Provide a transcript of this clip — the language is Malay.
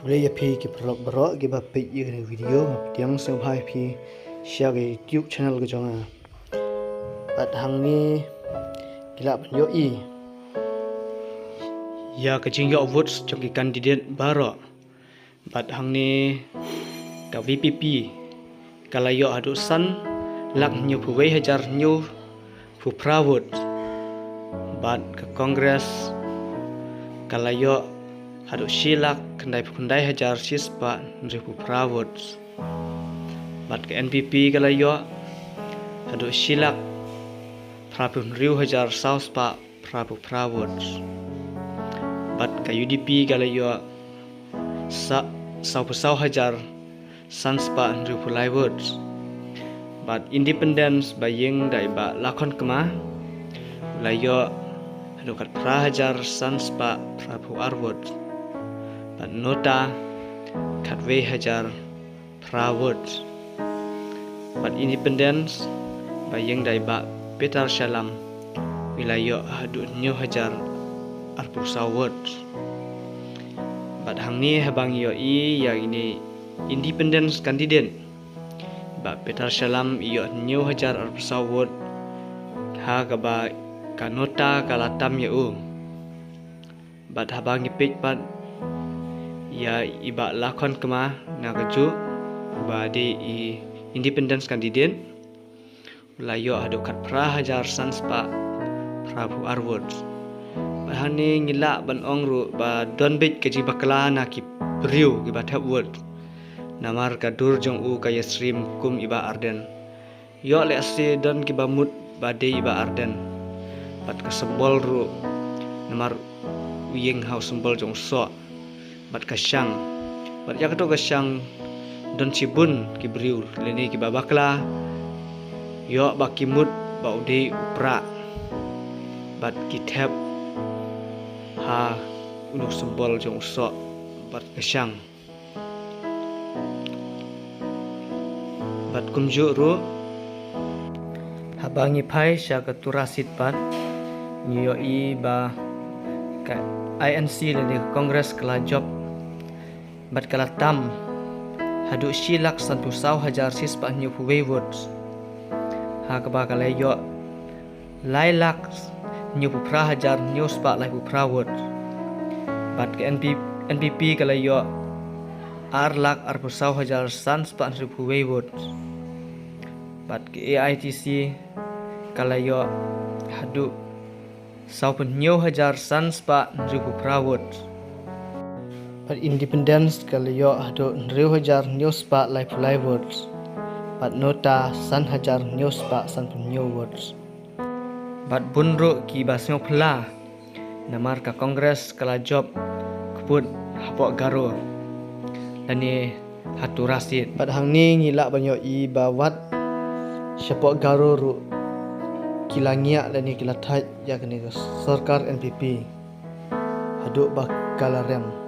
boleh ya pi ke berok ke bape ye video yang sebhai pi share ke YouTube channel ke jonga at hang ni gila penyo i ya ke jing yo votes cho ki candidate baro bat hang ni ka VPP kala yo adu san lak nyu phuwei hajar nyu phu pravot bat ke Kongres kala yo hadu silak kendai hajar sispa nripu pravot bat ke NPP kala yo hadu silak prapun riu hajar sauspa prapu pravot bat ke UDP kala yo sau hajar sanspa nripu laivot bat independence bayeng dai ba lakon kema layo hadu kat prahajar sanspa prapu arvot bat nota katwe hajar pravot bat independence bayeng dai ba Petar Shalam wilayo hadu nyu hajar arpu sawot bat hangni habang yo i ya ini independence candidate ba Petar Shalam iyo nyu hajar arpu sawot ha gaba kanota kalatam ya bat habang ipik bat ya iba lakon kema nagaju ba de i independence candidate layo hadu kat prahajar sanspa prabu arwot bahani ngila ban ongru ba donbit ke jibakla na ki priu ki bathap wot namar ka dur jong u ka yasrim kum iba arden yo le ase don ki bamut ba de iba arden bat ka sembol ru namar uyeng hau sembol jong so bat ka syang bat ya ka syang don cibun ki briu leni ki babakla yo bakimut ba ude upra bat ki thep ha unu sembol jong so bat ka syang bat kumju ru habangi pai sya ka turasit bat nyo i ba ka INC le di Kongres kala job bat kala tam hadu silak santu sau hajar sispa nyu phuwei votes ha ka ba kala yo lailak nyu pu pra hajar nyu spa lai pu pra vote bat ke NPP kala yo arlak arpu sau hajar sans pa nyu phuwei vote bat ke AITC kala yo hadu sau penyo hajar sans pa nyu pu pra vote bat independence kala yo hadu nriu hajar nyu spa lai pu lai votes bat nota san hajar nyu spa san penyo votes bat bunru ki basnyo phla namar ka Kongres kala job keput hapok garo lani hatu rasid bat hangni ngila banyo i bawat syapok garo ru kilangia lani kilathai ya kene sarkar NPP hadu bakalarem